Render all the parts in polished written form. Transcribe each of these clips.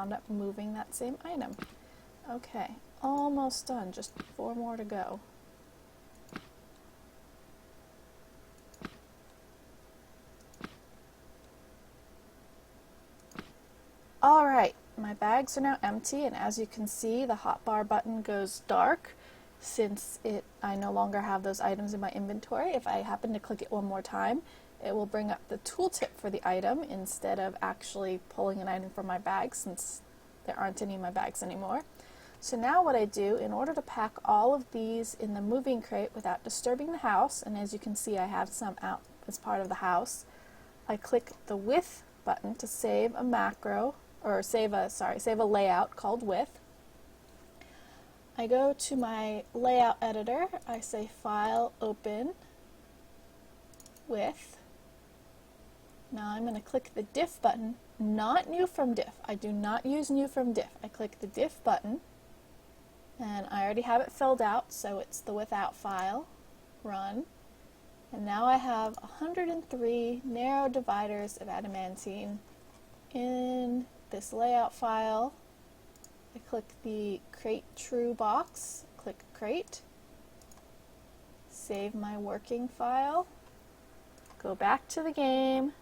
wound up moving that same item. Okay, almost done, just 4 more to go. Alright, my bags are now empty, and as you can see, the hotbar button goes dark since I no longer have those items in my inventory. If I happen to click it one more time, it will bring up the tooltip for the item instead of actually pulling an item from my bag, since there aren't any in my bags anymore. So now what I do, in order to pack all of these in the moving crate without disturbing the house, and as you can see I have some out as part of the house, I click the With button to save a macro, or save a layout called With. I go to my layout editor, I say File, Open, With. Now I'm going to click the Diff button, not New from Diff. I do not use New from Diff. I click the Diff button, and I already have it filled out, so it's the without file, Run. And now I have 103 narrow dividers of adamantine in this layout file. I click the Crate True box, click Crate, save my working file, go back to the game,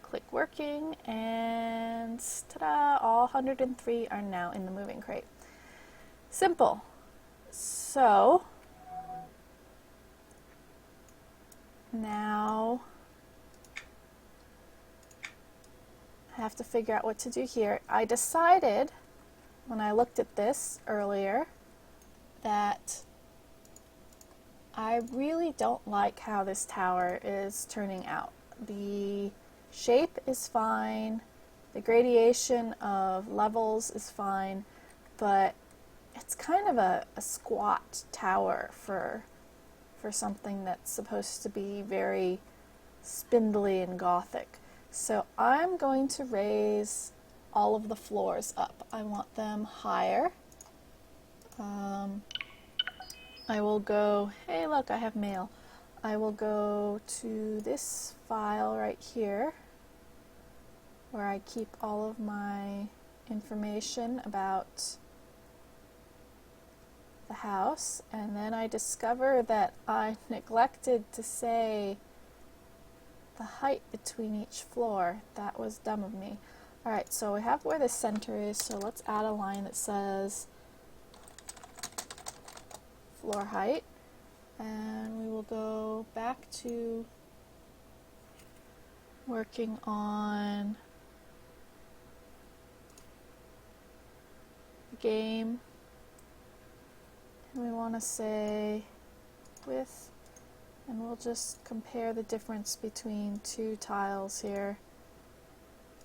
click Working, and ta-da! All 103 are now in the moving crate. Simple. So now I have to figure out what to do here. I decided when I looked at this earlier that I really don't like how this tower is turning out. The shape is fine, the gradation of levels is fine, but it's kind of a squat tower for something that's supposed to be very spindly and gothic. So I'm going to raise all of the floors up. I want them higher. I will go, hey look, I have mail. I will go to this file right here where I keep all of my information about the house, and then I discover that I neglected to say the height between each floor. That was dumb of me. Alright, so we have where the center is, so let's add a line that says floor height, and we will go back to working on the game, and we want to say width, and we'll just compare the difference between two tiles here.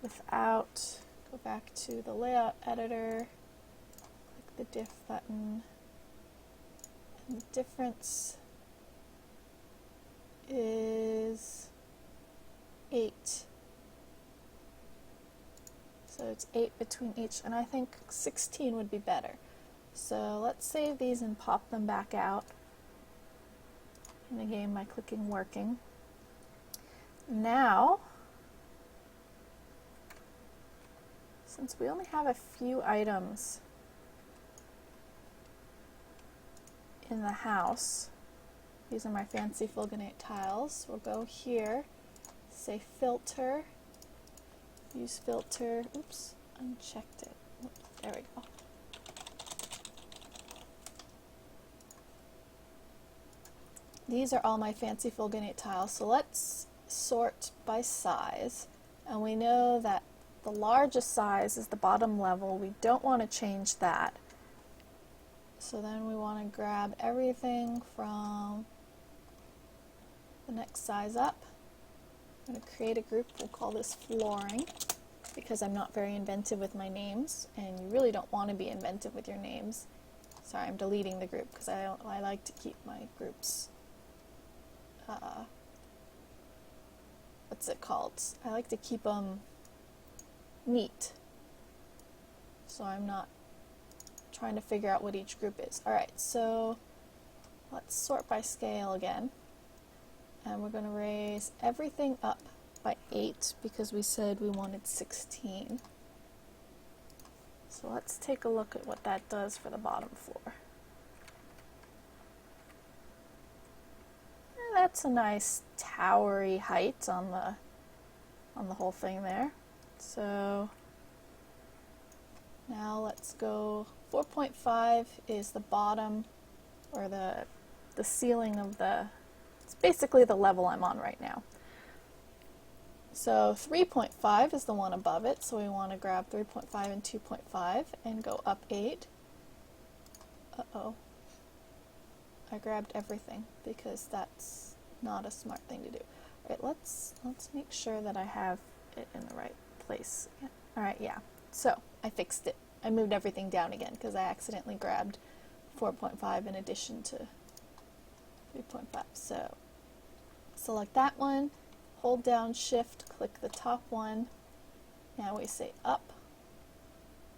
Without, go back to the layout editor, click the diff button, and the difference is 8. So it's 8 between each, and I think 16 would be better. So let's save these and pop them back out in the game by clicking Working. Now, since we only have a few items in the house, these are my fancy fulginate tiles. We'll go here, say Filter, use Filter, oops, unchecked it. Oops, there we go. These are all my fancy fulginate tiles, so let's sort by size. And we know that the largest size is the bottom level. We don't want to change that. So then we want to grab everything from the next size up. I'm going to create a group. We'll call this flooring, because I'm not very inventive with my names, and you really don't want to be inventive with your names. Sorry, I'm deleting the group because I like to keep my groups, what's it called? I like to keep them neat, so I'm not trying to figure out what each group is. Alright, so let's sort by scale again, and we're going to raise everything up by 8 because we said we wanted 16. So let's take a look at what that does for the bottom floor. And that's a nice towery height on the whole thing there. So now let's go 4.5 is the bottom, or the ceiling of it's basically the level I'm on right now. So 3.5 is the one above it, so we want to grab 3.5 and 2.5 and go up 8. Uh-oh. I grabbed everything because that's not a smart thing to do. Alright, let's make sure that I have it in the right place. Alright, yeah. So, I fixed it. I moved everything down again because I accidentally grabbed 4.5 in addition to 3.5. So, select that one. Hold down Shift, click the top one. Now we say up.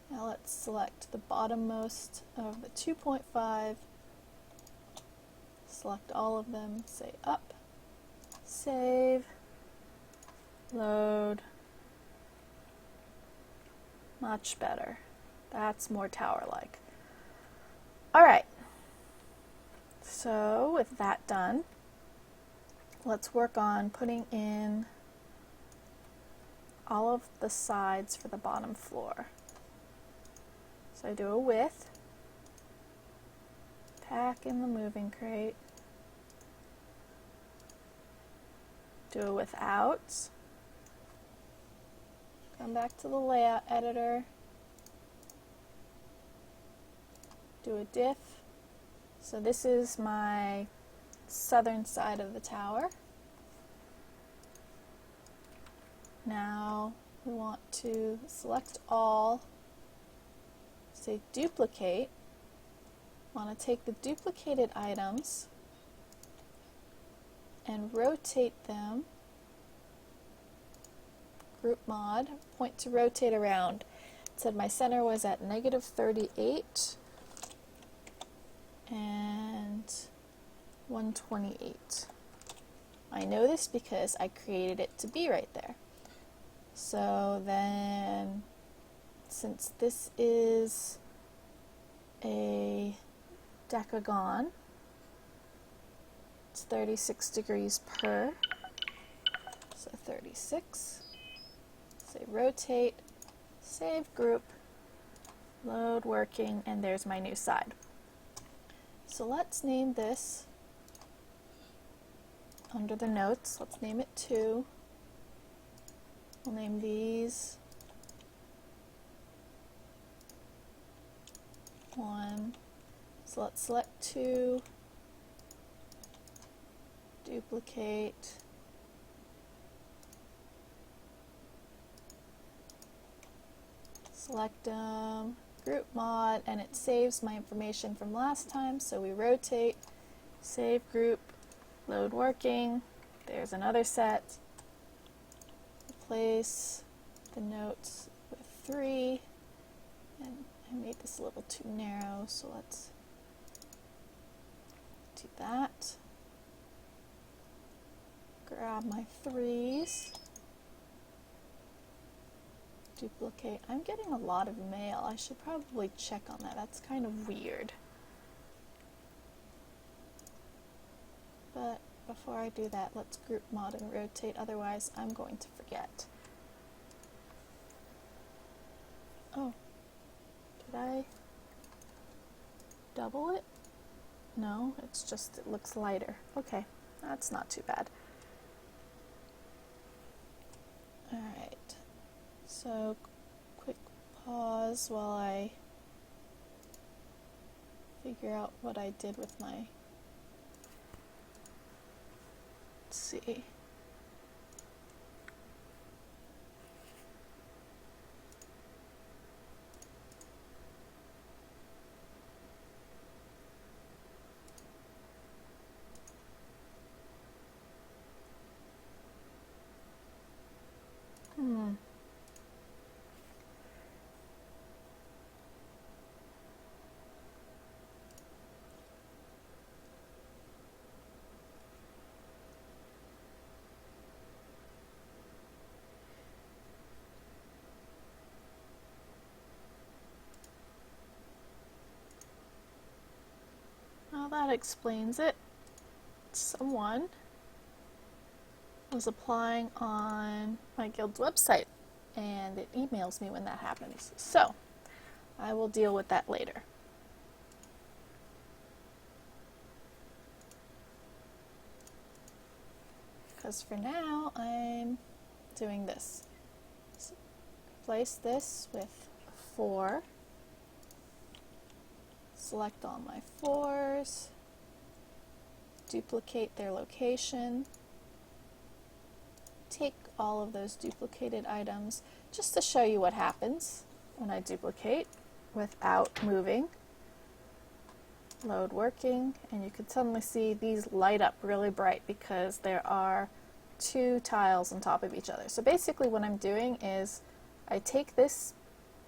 Now let's select the bottommost of the 2.5. Select all of them, say up. Save. Load. Much better. That's more tower-like. Alright. So with that done, let's work on putting in all of the sides for the bottom floor. So I do a width, pack in the moving crate, do a without, come back to the layout editor, do a diff. So this is my southern side of the tower. Now we want to select all, say duplicate. Want to take the duplicated items and rotate them. Group mod, point to rotate around. It said my center was at -38 and 128. I know this because I created it to be right there. So then, since this is a decagon, it's 36 degrees per, so 36. Say rotate, save group, load working, and there's my new side. So let's name this, under the notes, let's name it 2. We'll name these 1. So let's select 2, duplicate, select them, group mod, and it saves my information from last time. So we rotate, save group, load working, there's another set. Replace the notes with 3, and I made this a little too narrow, so let's do that. Grab my 3s, duplicate. I'm getting a lot of mail. I should probably check on that. That's kind of weird. But before I do that, let's group mod and rotate, otherwise I'm going to forget. Oh, did I double it? No, it's just, it looks lighter. Okay, that's not too bad. Alright, so quick pause while I figure out what I did with my, let's see. explains it. Someone was applying on my guild's website, and it emails me when that happens. So I will deal with that later. Because for now, I'm doing this. So replace this with 4. Select all my 4s. Duplicate their location. Take all of those duplicated items just to show you what happens when I duplicate without moving. Load working, and you can suddenly see these light up really bright because there are 2 tiles on top of each other. So basically what I'm doing is I take this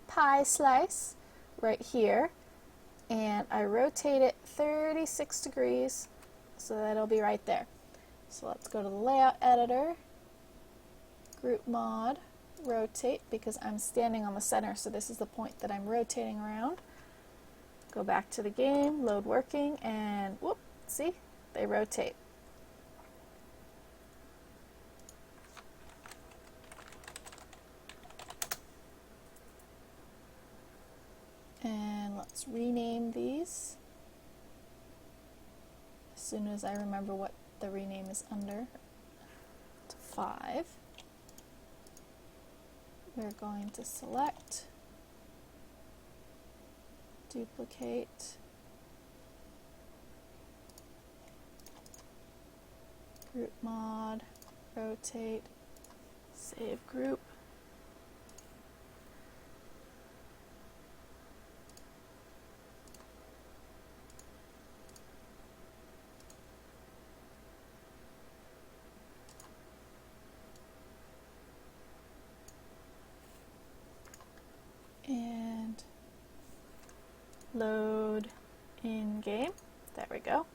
pie slice right here and I rotate it 36 degrees so that it'll be right there. So let's go to the layout editor, group mod, rotate, because I'm standing on the center, so this is the point that I'm rotating around. Go back to the game, load working, and whoop, see, they rotate. And let's rename these as soon as I remember what the rename is under. To 5. We're going to select, duplicate, group mod, rotate, save group. And load in game. There we go.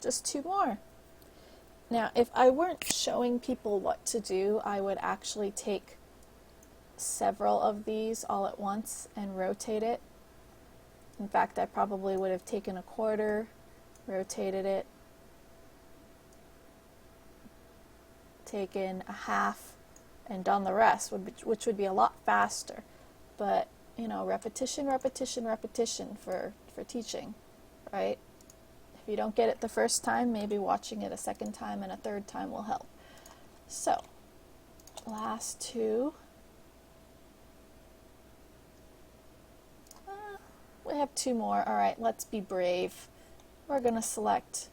Just 2 more. Now, if I weren't showing people what to do, I would actually take several of these all at once and rotate it. In fact, I probably would have taken a quarter, rotated it, taken a half, and done the rest, which would be a lot faster. But, you know, repetition, repetition, repetition for teaching, right? If you don't get it the first time, maybe watching it a second time and a third time will help. So, last 2. We have 2 more. All right, let's be brave. We're going to select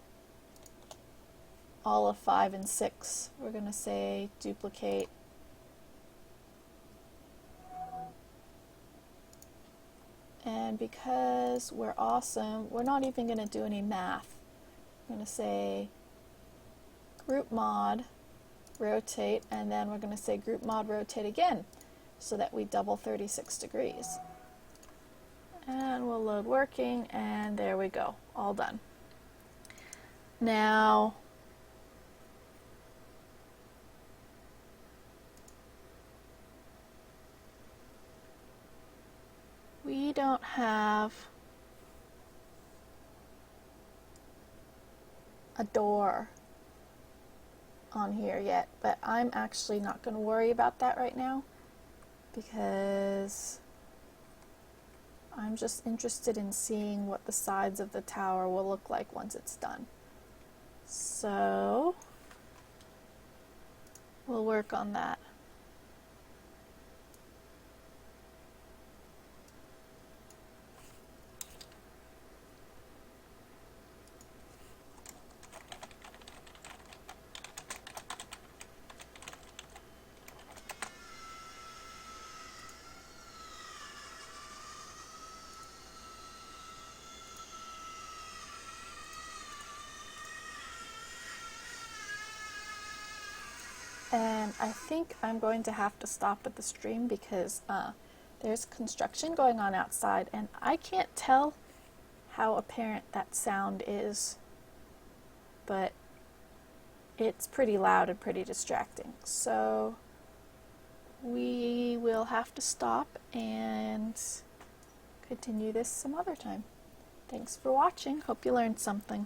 all of 5 and 6. We're going to say duplicate. And because we're awesome, we're not even going to do any math. I'm going to say group mod, rotate, and then we're going to say group mod, rotate again, so that we double 36 degrees. And we'll load working, and there we go, all done. Now, we don't have a door on here yet, but I'm actually not going to worry about that right now because I'm just interested in seeing what the sides of the tower will look like once it's done. So we'll work on that. And I think I'm going to have to stop at the stream because there's construction going on outside and I can't tell how apparent that sound is, but it's pretty loud and pretty distracting. So we will have to stop and continue this some other time. Thanks for watching. Hope you learned something.